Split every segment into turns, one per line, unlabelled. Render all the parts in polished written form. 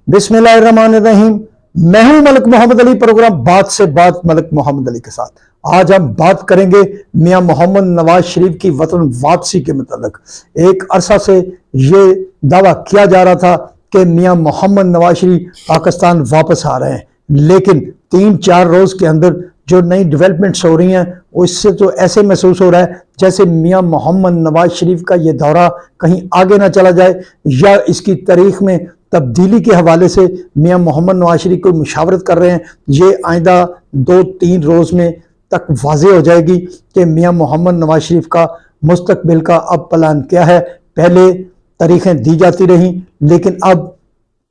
बिस्मिल्लाहिर्रहमानिर्रहीम। मैं हूं मलिक मोहम्मद अली, प्रोग्राम बात से बात मलिक मोहम्मद अली के साथ। आज हम बात करेंगे मियां मोहम्मद नवाज शरीफ की वतन वापसी के मुतालिक। एक अरसा से ये दावा किया जा रहा था कि मियां मोहम्मद नवाज शरीफ पाकिस्तान वापस आ रहे हैं, लेकिन 3-4 रोज के अंदर जो नई डेवलपमेंट्स हो रही हैं उससे तो ऐसे महसूस हो रहा है जैसे मियां मोहम्मद नवाज शरीफ का ये दौरा कहीं आगे ना चला जाए, या इसकी तारीख में तब्दीली के हवाले से मियां मोहम्मद नवाज शरीफ को मुशावरत कर रहे हैं। ये आइंदा 2-3 रोज में तक वाज़ेह हो जाएगी कि मियां मोहम्मद नवाज शरीफ का मुस्तकबिल का अब प्लान क्या है। पहले तारीखें दी जाती रहीं, लेकिन अब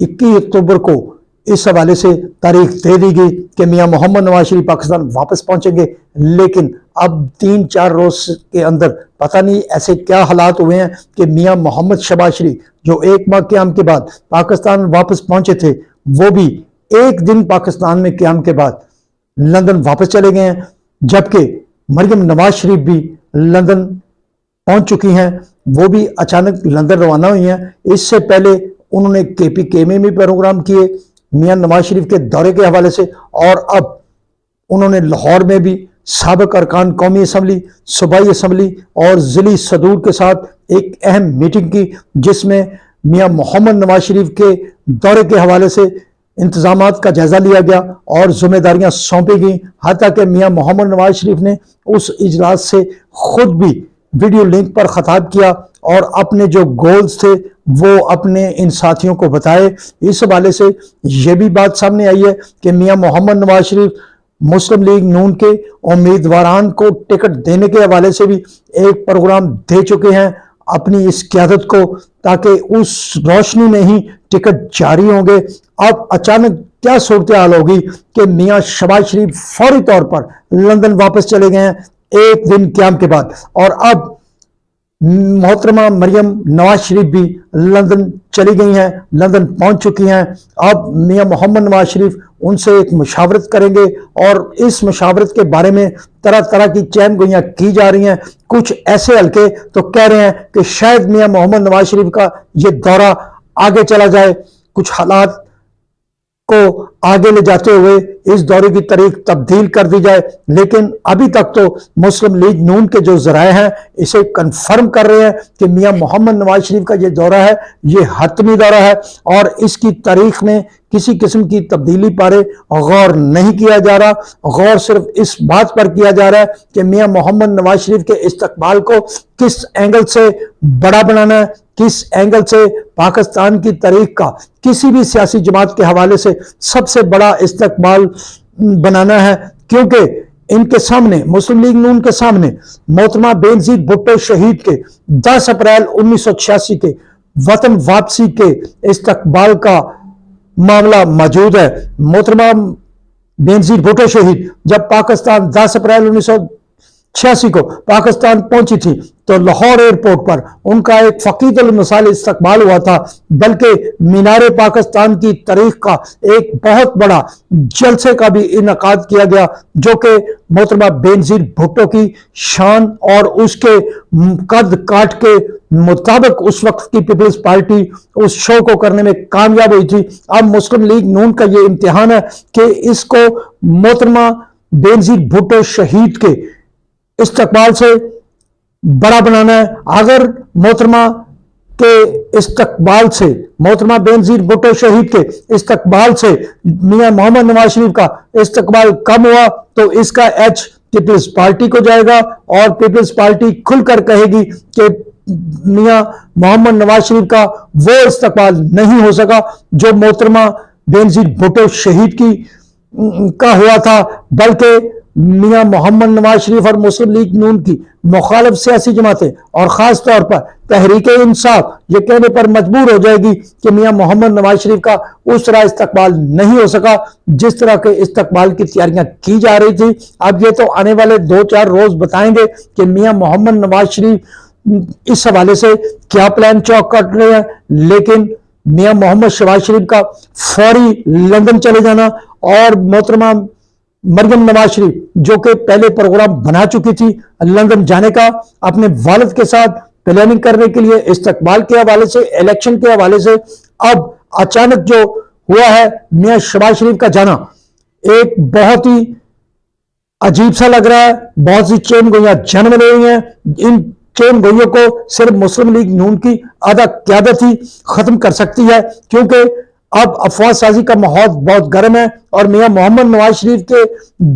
21 अक्टूबर को इस हवाले से तारीख दे दी गई कि मियां मोहम्मद नवाज शरीफ पाकिस्तान वापस पहुंचेंगे। लेकिन अब 3-4 रोज के अंदर पता नहीं ऐसे क्या हालात हुए हैं कि मियां मोहम्मद शहबाज शरीफ जो 1 माह क़याम के बाद पाकिस्तान वापस पहुंचे थे, वो भी एक दिन पाकिस्तान में क़याम के बाद लंदन वापस चले गए हैं, जबकि मरियम नवाज शरीफ भी लंदन पहुंच चुकी हैं। वो भी अचानक लंदन रवाना हुई हैं। इससे पहले उन्होंने KPK में भी प्रोग्राम किए मियां नवाज शरीफ के दौरे के हवाले से, और अब उन्होंने लाहौर में भी साबिक अरकान कौमी असम्बली, सूबाई असम्बली और ज़िली सदूर के साथ एक अहम मीटिंग की, जिसमें मियां मोहम्मद नवाज शरीफ के दौरे के हवाले से इंतजामात का जायजा लिया गया और जिम्मेदारियां सौंपी गई। हत्ता कि मियां मोहम्मद नवाज शरीफ ने उस इजलास से खुद भी वीडियो लिंक पर खिताब किया और अपने जो गोल्स थे वो अपने इन साथियों को बताए। इस हवाले से ये भी बात सामने आई है कि मियां मोहम्मद नवाज शरीफ मुस्लिम लीग नून के उम्मीदवारान को टिकट देने के हवाले से भी एक प्रोग्राम दे चुके हैं अपनी इस क़यादत को, ताकि उस रोशनी में ही टिकट जारी होंगे। अब अचानक क्या सूरत हाल होगी कि मियां शहबाज शरीफ फौरी तौर पर लंदन वापस चले गए हैं एक दिन क़याम के बाद, और अब मोहतरमा मरियम नवाज शरीफ भी लंदन चली गई हैं, लंदन पहुंच चुकी हैं। अब मियां मोहम्मद नवाज शरीफ उनसे एक मुशावरत करेंगे और इस मुशावरत के बारे में तरह तरह की चैन गोइयां की जा रही हैं। कुछ ऐसे हल्के तो कह रहे हैं कि शायद मियां मोहम्मद नवाज शरीफ का ये दौरा आगे चला जाए, कुछ हालात को आगे ले जाते हुए इस दौरे की तारीख तब्दील कर दी जाए। लेकिन अभी तक तो मुस्लिम लीग नून के जो ज़राए हैं इसे कंफर्म कर रहे हैं कि मियां मोहम्मद नवाज शरीफ का ये दौरा है, ये हतमी दौरा है और इसकी तारीख में किसी किस्म की तब्दीली पर गौर नहीं किया जा रहा। गौर सिर्फ इस बात पर किया जा रहा है कि मियां मोहम्मद नवाज शरीफ के इस्तकबाल को किस एंगल से बड़ा बनाना है, किस एंगल से पाकिस्तान की तारीख का किसी भी सियासी जमात के हवाले से सबसे बड़ा इस्तकबाल बनाना है। क्योंकि इनके सामने, मुस्लिम लीग नून के सामने, मोहतरमा बेनजीर भुट्टो शहीद के 10 अप्रैल 1986 के वतन वापसी के इस्तकबाल का मामला मौजूद है। मोहतरमा बेनजीर भुट्टो शहीद जब पाकिस्तान 10 अप्रैल 1986 को पाकिस्तान पहुंची थी तो लाहौर एयरपोर्ट पर उनका एक फकीदुल मिसाल इस्तकबाल हुआ था, बल्कि मीनारे पाकिस्तान की तारीख का एक बहुत बड़ा जलसे का भी इनकाद किया गया, जो कि मोहतरमा बेनजीर भुट्टो की शान और उसके कद काट के मुताबिक उस वक्त की पीपल्स पार्टी उस शो को करने में कामयाब हुई थी। अब मुस्लिम लीग नून का ये इम्तिहान है कि इसको मोहतरमा बेनजीर भुट्टो शहीद के इस्तकबाल से बड़ा बनाना है। अगर मोहतरमा के इस्तकबाल से, मोहतरमा बेनजीर भुट्टो शहीद के इस्तकबाल से मियां मोहम्मद नवाज शरीफ का इस्तकबाल कम हुआ तो इसका एच पीपल्स पार्टी को जाएगा और पीपल्स पार्टी खुलकर कहेगी कि मियां मोहम्मद नवाज शरीफ का वो इस्तकबाल नहीं हो सका जो मोहतरमा बेनजीर भुट्टो शहीद की का हुआ था, बल्कि मियां मोहम्मद नवाज शरीफ और मुस्लिम लीग नून की मुखालिफ सियासी जमातें और ख़ास तौर पर तहरीक इंसाफ ये कहने पर मजबूर हो जाएगी कि मियां मोहम्मद नवाज शरीफ का उस तरह इस्तकबाल नहीं हो सका जिस तरह के इस्तकबाल की तैयारियां की जा रही थी। अब ये तो आने वाले 2-4 रोज बताएंगे कि मियां मोहम्मद नवाज शरीफ इस हवाले से क्या प्लान चौक कर रहे हैं। लेकिन मियां मोहम्मद शहबाज शरीफ का फौरी लंदन चले जाना और मोहतरमा मरियम नवाज शरीफ जो कि पहले प्रोग्राम बना चुकी थी लंदन जाने का, अपने वालिद के साथ प्लानिंग करने के लिए इस्तकबाल के हवाले से, इलेक्शन के हवाले से, अब अचानक जो हुआ है मियां शहबाज शरीफ का जाना एक बहुत ही अजीब सा लग रहा है। बहुत सी चेन गोइयां जन्म ले रही हैं। इन चेन गोइयों को सिर्फ मुस्लिम लीग नून की आधा क़यादत ही खत्म कर सकती है, क्योंकि अब अफवाह साजी का माहौल बहुत गर्म है और मियां मोहम्मद नवाज शरीफ के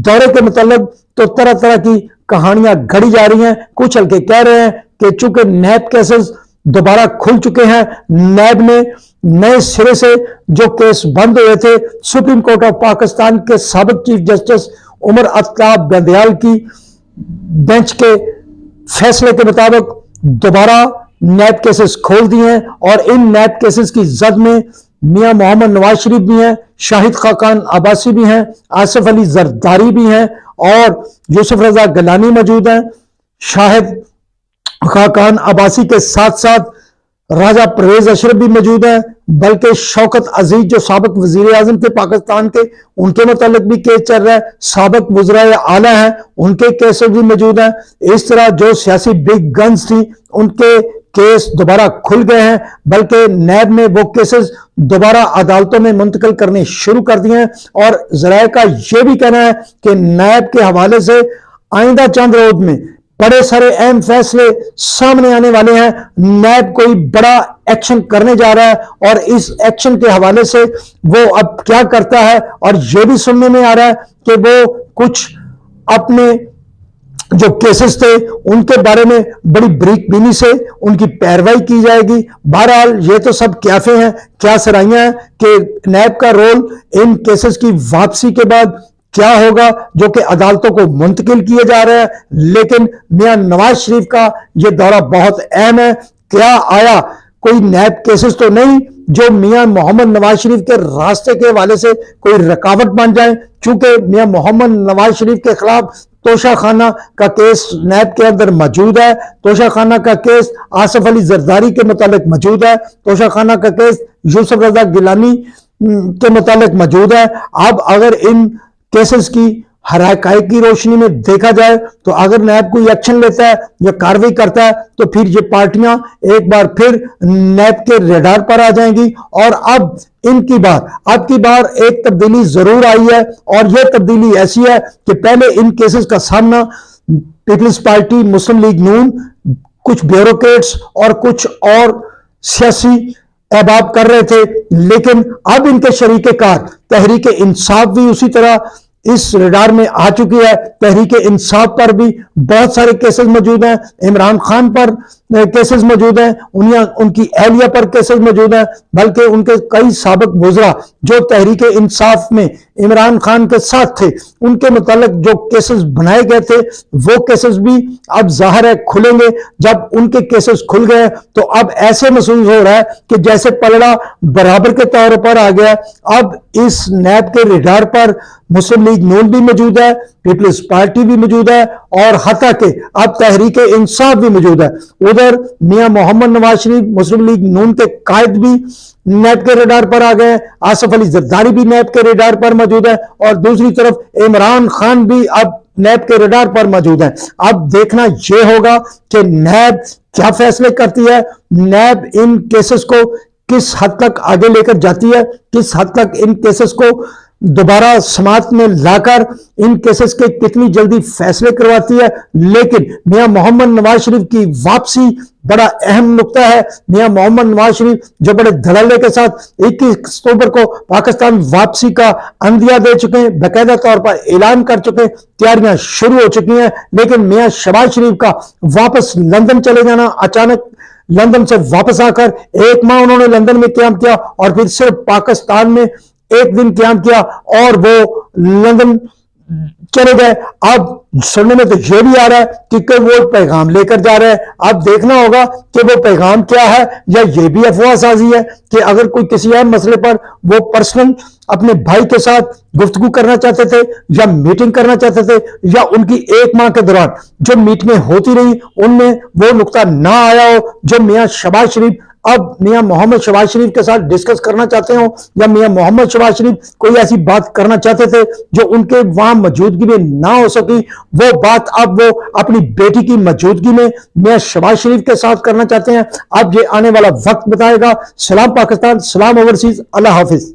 दौरे के मुताल्लिक तो तरह तरह की कहानियां घड़ी जा रही हैं। कुछ हल्के कह रहे हैं कि चूंकि नैब केसेस दोबारा खुल चुके हैं, नैब ने नए सिरे से जो केस बंद हुए थे, सुप्रीम कोर्ट ऑफ पाकिस्तान के साबिक चीफ जस्टिस उमर अत्ताब बंदयाल की बेंच के फैसले के मुताबिक दोबारा नैब केसेस खोल दिए हैं और इन नैब केसेस की जद में मियां मोहम्मद नवाज शरीफ भी हैं, शाहिद खाकान अब्बासी भी हैं, आसिफ अली जरदारी भी हैं और यूसुफ रजा गिलानी मौजूद हैं। शाहिद खाकान अब्बासी के साथ साथ राजा परवेज अशरफ भी मौजूद हैं, बल्कि शौकत अजीज जो साबिक वजीर आजम थे पाकिस्तान के, उनके मुतालिक भी केस चल रहा है। साबिक वज़राए आला हैं, उनके केसेस भी मौजूद हैं। इस तरह जो सियासी बिग गन्स थी उनके केस दोबारा खुल गए हैं, बल्कि नैब ने वो केसेस दोबारा अदालतों में मुंतकिल करने शुरू कर दिए हैं। और ज़राए का यह भी कहना है कि नैब के हवाले से आइंदा चंद रोज में बड़े सारे अहम फैसले सामने आने वाले हैं। नैब कोई बड़ा एक्शन करने जा रहा है और इस एक्शन के हवाले से वो अब क्या करता है, और यह भी सुनने में आ रहा है कि वो कुछ अपने जो केसेस थे उनके बारे में बड़ी बरीकबीनी से उनकी पैरवाई की जाएगी। बहरहाल ये तो सब क्याफे हैं, क्या सराइयां हैं कि नैब का रोल इन केसेस की वापसी के बाद क्या होगा, जो कि अदालतों को मुंतकिल किए जा रहे हैं। लेकिन मियां नवाज शरीफ का यह दौरा बहुत अहम है। क्या आया कोई नैब केसेस तो नहीं जो मियां मोहम्मद नवाज शरीफ के रास्ते के हवाले से कोई रुकावट बन जाए, चूंकि मियां मोहम्मद नवाज शरीफ के खिलाफ तोशा खाना का केस नैब के अंदर मौजूद है। तोशा खाना का केस आसिफ अली जरदारी के मुतालिक मौजूद है। तोशा खाना का केस यूसुफ रजा गिलानी के मुतालिक मौजूद है। अब अगर इन केसेस की हराकाई की रोशनी में देखा जाए तो अगर नैब कोई एक्शन लेता है या कार्रवाई करता है तो फिर ये पार्टियां एक बार फिर नैब के रडार पर आ जाएंगी। और अब की बार एक तब्दीली जरूर आई है और यह तब्दीली ऐसी है कि पहले इन केसेस का सामना पीपल्स पार्टी, मुस्लिम लीग नून, कुछ ब्यूरोक्रेट्स और कुछ और सियासी अहबाब कर रहे थे, लेकिन अब इनके शरीके कार तहरीक इंसाफ भी उसी तरह इस रडार में आ चुकी है। तहरीक इंसाफ पर भी बहुत सारे केसेस मौजूद हैं, इमरान खान पर केसेस मौजूद हैं, उनकी अहलिया पर केसेस मौजूद हैं, बल्कि उनके कई साबिक वज़रा जो तहरीक इंसाफ में इमरान खान के साथ थे उनके मुतालिक जो केसेस बनाए गए थे वो केसेस भी अब जाहिर है खुलेंगे। जब उनके केसेस खुल गए तो अब ऐसे महसूस हो रहा है कि जैसे पलड़ा बराबर के तौर पर आ गया। अब इस नैब के रडार पर मुस्लिम लीग नून भी मौजूद है, पीपल्स पार्टी भी मौजूद है और हत्ता के अब तहरीक इंसाफ भी मौजूद है। उधर मियां मोहम्मद नवाज शरीफ मुस्लिम लीग नून के कायद भी नैब के रडार पर आ गए, आसिफ अली जरदारी भी नैब के रडार पर मौजूद है और दूसरी तरफ इमरान खान भी अब नैब के रडार पर मौजूद है। अब देखना यह होगा कि नैब क्या फैसले करती है, नैब इन केसेस को किस हद तक आगे लेकर जाती है, किस हद तक इन केसेस को दोबारा समाअत में लाकर इन केसेस के कितनी जल्दी फैसले करवाती है। लेकिन मियां मोहम्मद नवाज शरीफ की वापसी बड़ा अहम नुक्ता है। मियां मोहम्मद नवाज शरीफ जो बड़े धड़ल्ले के साथ 21 अक्टूबर को पाकिस्तान वापसी का अंदिया दे चुके हैं, बाकायदा तौर पर ऐलान कर चुके हैं, तैयारियां शुरू हो चुकी हैं। लेकिन मियां शहबाज शरीफ का वापस लंदन चले जाना, अचानक लंदन से वापस आकर एक माह उन्होंने लंदन में क्याम किया और फिर सिर्फ पाकिस्तान में एक दिन क्याम किया और वो लंदन चले गए। अब सुनने में तो यह भी आ रहा है कि वो पैगाम लेकर जा रहे हैं। अब देखना होगा कि वो पैगाम क्या है, या ये भी अफवाह साजी है कि अगर कोई किसी अहम मसले पर वो पर्सनल अपने भाई के साथ गुफ्तगू करना चाहते थे या मीटिंग करना चाहते थे, या उनकी एक माह के दौरान जो मीटिंगें होती रही उनमें वो नुक्ता ना आया हो जो मियां शहबाज शरीफ अब मियां मोहम्मद शहबाज शरीफ के साथ डिस्कस करना चाहते हो, या मियां मोहम्मद शहबाज शरीफ कोई ऐसी बात करना चाहते थे जो उनके वहां मौजूदगी में ना हो सकी, वो बात अब वो अपनी बेटी की मौजूदगी में मियां शहबाज शरीफ के साथ करना चाहते हैं। अब ये आने वाला वक्त बताएगा। सलाम पाकिस्तान, सलाम ओवरसीज, अल्लाह हाफिज।